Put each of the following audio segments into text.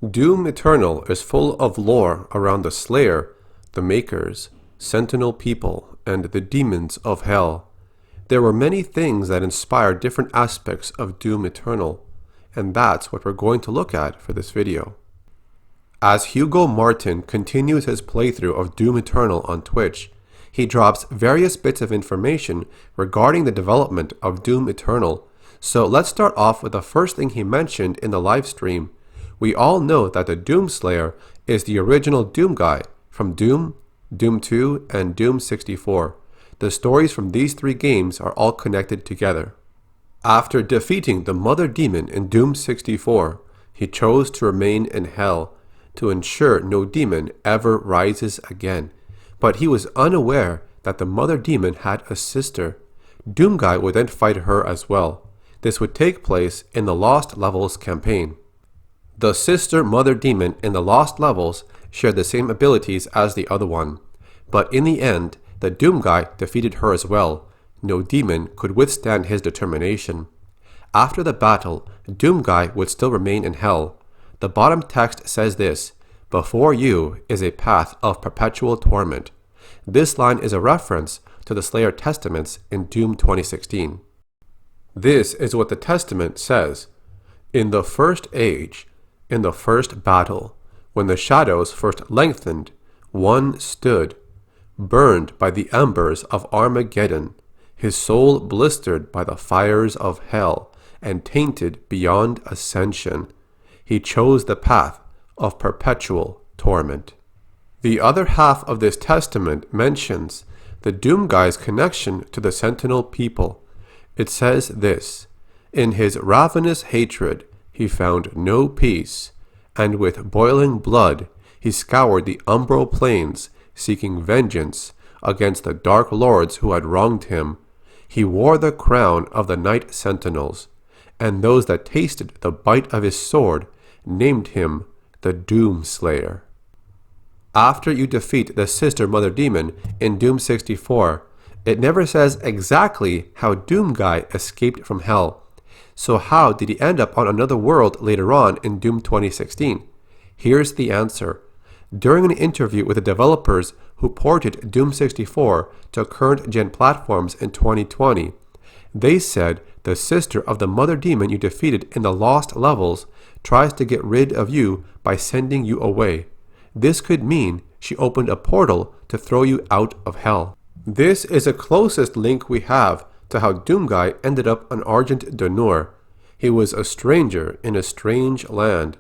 Doom Eternal is full of lore around the Slayer, the Maykrs, Sentinel people, and the demons of hell. There were many things that inspired different aspects of Doom Eternal, and that's what we're going to look at for this video. As Hugo Martin continues his playthrough of Doom Eternal on Twitch, he drops various bits of information regarding the development of Doom Eternal. So let's start off with the first thing he mentioned in the live stream. We all know that the Doom Slayer is the original Doom guy from Doom, Doom 2, and Doom 64. The stories from these three games are all connected together. After defeating the Mother Demon in Doom 64, he chose to remain in Hell to ensure no demon ever rises again. But he was unaware that the Mother Demon had a sister. Doom guy would then fight her as well. This would take place in the Lost Levels campaign. The sister Mother Demon in the Lost Levels shared the same abilities as the other one, but in the end, the Doom guy defeated her as well. No demon could withstand his determination. After the battle, Doom guy would still remain in Hell. The bottom text says this: "Before you is a path of perpetual torment." This line is a reference to the Slayer Testaments in Doom 2016. This is what the Testament says: "In the first age, in the first battle, when the shadows first lengthened, one stood, burned by the embers of Armageddon, his soul blistered by the fires of hell, and tainted beyond ascension. He chose the path of perpetual torment." The other half of this testament mentions the Doom guy's connection to the Sentinel people. It says this: "In his ravenous hatred he found no peace, and with boiling blood he scoured the umbral plains, seeking vengeance against the dark lords who had wronged him. He wore the crown of the night sentinels, and those that tasted the bite of his sword named him the Doom Slayer." After you defeat the sister Mother Demon in Doom 64, it never says exactly how Doom guy escaped from Hell. So how did he end up on another world later on in Doom 2016? Here's the answer. During an interview with the developers who ported Doom 64 to current-gen platforms in 2020, they said the sister of the Mother Demon you defeated in the Lost Levels tries to get rid of you by sending you away. This could mean she opened a portal to throw you out of Hell. This is the closest link we have to how Doom guy ended up on Argent Danur. He was a stranger in a strange land.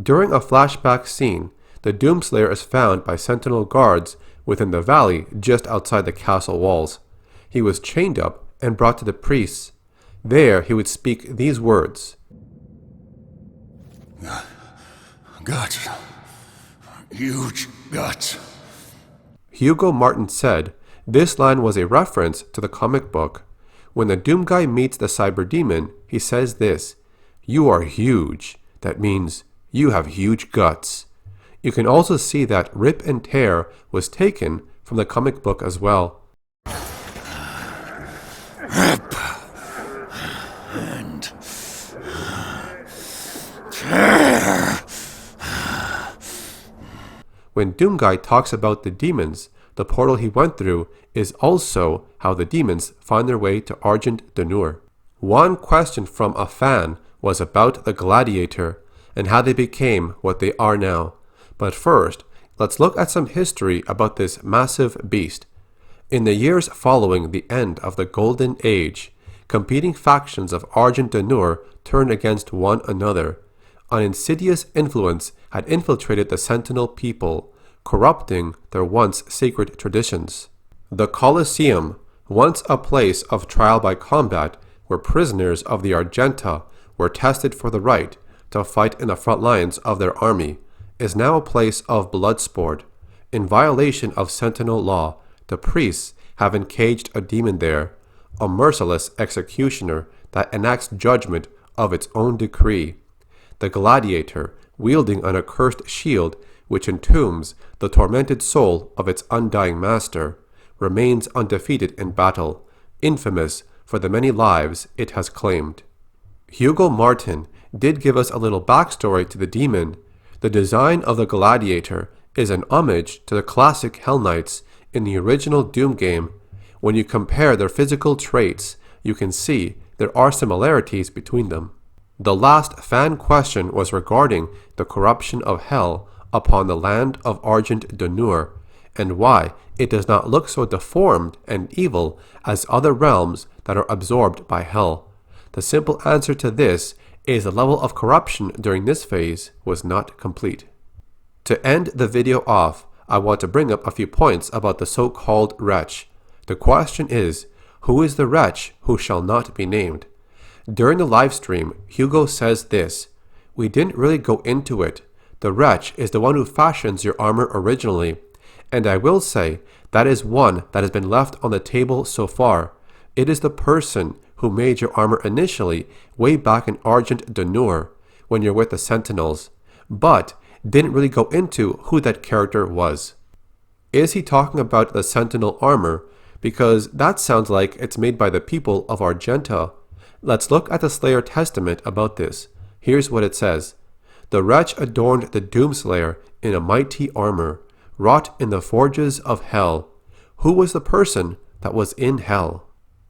During a flashback scene, the Doom Slayer is found by Sentinel guards within the valley just outside the castle walls. He was chained up and brought to the priests. There he would speak these words: "Guts. Huge guts." Hugo Martin said this line was a reference to the comic book. When the Doom guy meets the Cyber Demon, he says this: "You are huge." That means you have huge guts. You can also see that Rip and Tear was taken from the comic book as well. Rip and tear. When Doom guy talks about the demons, the portal he went through is also how the demons find their way to Argent Danur. One question from a fan was about the Gladiator and how they became what they are now. But first, let's look at some history about this massive beast. In the years following the end of the Golden Age, competing factions of Argent Danur turned against one another. An insidious influence had infiltrated the Sentinel people, corrupting their once sacred traditions. The Colosseum, once a place of trial by combat where prisoners of the Argenta were tested for the right to fight in the front lines of their army, is now a place of blood sport. In violation of Sentinel law, the priests have encaged a demon there, a merciless executioner that enacts judgment of its own decree. The Gladiator, wielding an accursed shield which entombs the tormented soul of its undying master, remains undefeated in battle, infamous for the many lives it has claimed. Hugo Martin did give us a little backstory to the demon. The design of the Gladiator is an homage to the classic Hell Knights in the original Doom game. When you compare their physical traits, you can see there are similarities between them. The last fan question was regarding the corruption of Hell upon the land of Argent and why it does not look so deformed and evil as other realms that are absorbed by Hell. The simple answer to this is the level of corruption during this phase was not complete. To end the video off, I want to bring up a few points about the so-called Wretch. The question is, who is the Wretch who shall not be named? During the live stream, Hugo says this: "We didn't really go into it. The Wretch is the one who fashions your armor originally. And I will say, that is one that has been left on the table so far. It is the person who made your armor initially, way back in Argent when you're with the Sentinels, but didn't really go into who that character was." Is he talking about the Sentinel armor? Because that sounds like it's made by the people of Argenta. Let's look at the Slayer Testament about this. Here's what it says: "The Wretch adorned the Doomslayer in a mighty armor, wrought in the forges of Hell." Who was the person that was in Hell?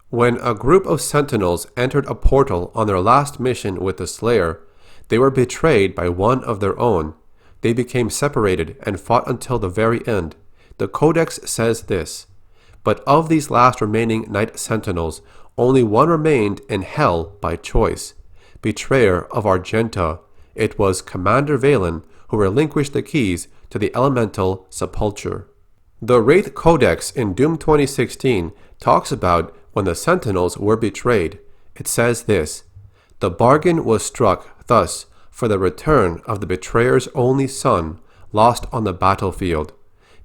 When a group of Sentinels entered a portal on their last mission with the Slayer, they were betrayed by one of their own. They became separated and fought until the very end. The Codex says this: "But of these last remaining Night Sentinels, only one remained in Hell by choice. Betrayer of Argenta, it was Commander Valen who relinquished the keys to the elemental sepulture." The Wraith Codex in Doom 2016 talks about when the Sentinels were betrayed. It says this: "The bargain was struck thus for the return of the betrayer's only son, lost on the battlefield.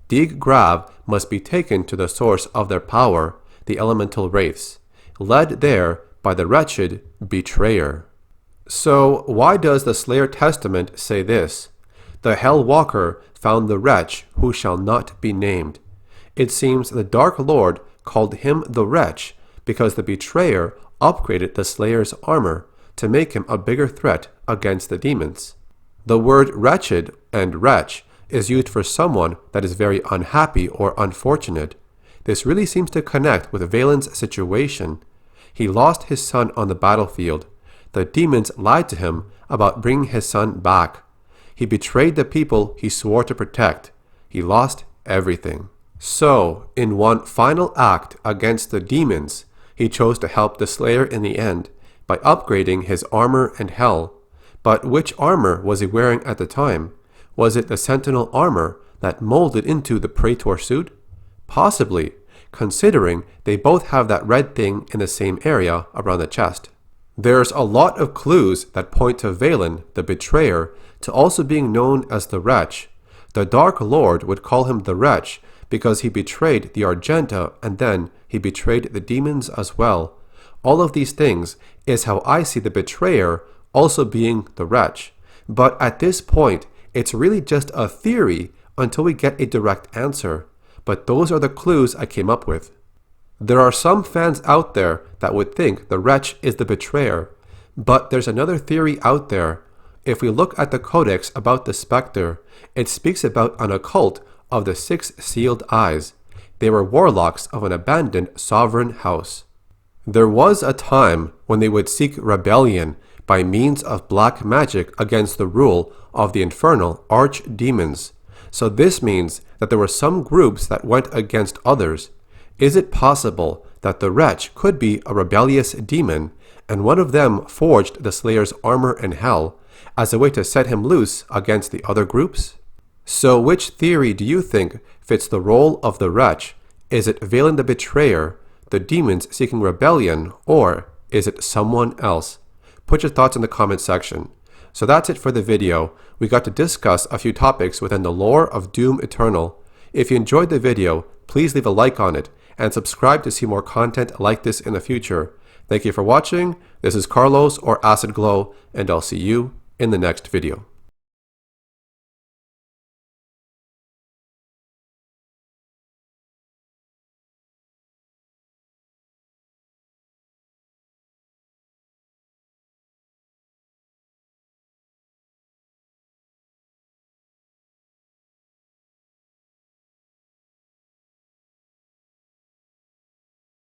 Dig Grav must be taken to the source of their power, the elemental wraiths, led there by the wretched Betrayer." So why does the Slayer Testament say this? "The Hell Walker found the Wretch who shall not be named." It seems the Dark Lord called him the Wretch because the Betrayer upgraded the Slayer's armor to make him a bigger threat against the demons. The word wretched and wretch is used for someone that is very unhappy or unfortunate. This really seems to connect with Valen's situation. He lost his son on the battlefield. The demons lied to him about bringing his son back. He betrayed the people he swore to protect. He lost everything. So, in one final act against the demons, he chose to help the Slayer in the end by upgrading his armor and Hell. But which armor was he wearing at the time? Was it the Sentinel armor that molded into the Praetor suit? Possibly, considering they both have that red thing in the same area around the chest. There's a lot of clues that point to Valen, the Betrayer, to also being known as the Wretch. The Dark Lord would call him the Wretch because he betrayed the Argenta and then he betrayed the demons as well. All of these things is how I see the Betrayer also being the Wretch. But at this point, it's really just a theory until we get a direct answer. But those are the clues I came up with. There are some fans out there that would think the Wretch is the Betrayer. But there's another theory out there. If we look at the Codex about the Spectre, it speaks about an occult of the 6 sealed eyes. They were warlocks of an abandoned sovereign house. There was a time when they would seek rebellion by means of black magic against the rule of the infernal archdemons. So this means that there were some groups that went against others. Is it possible that the Wretch could be a rebellious demon, and one of them forged the Slayer's armor and Hell as a way to set him loose against the other groups? So which theory do you think fits the role of the Wretch? Is it Valen the Betrayer, the demons seeking rebellion, or is it someone else? Put your thoughts in the comment section. So that's it for the video. We got to discuss a few topics within the lore of Doom Eternal. If you enjoyed the video, please leave a like on it and subscribe to see more content like this in the future. Thank you for watching. This is Carlos or Acid Glow, and I'll see you in the next video.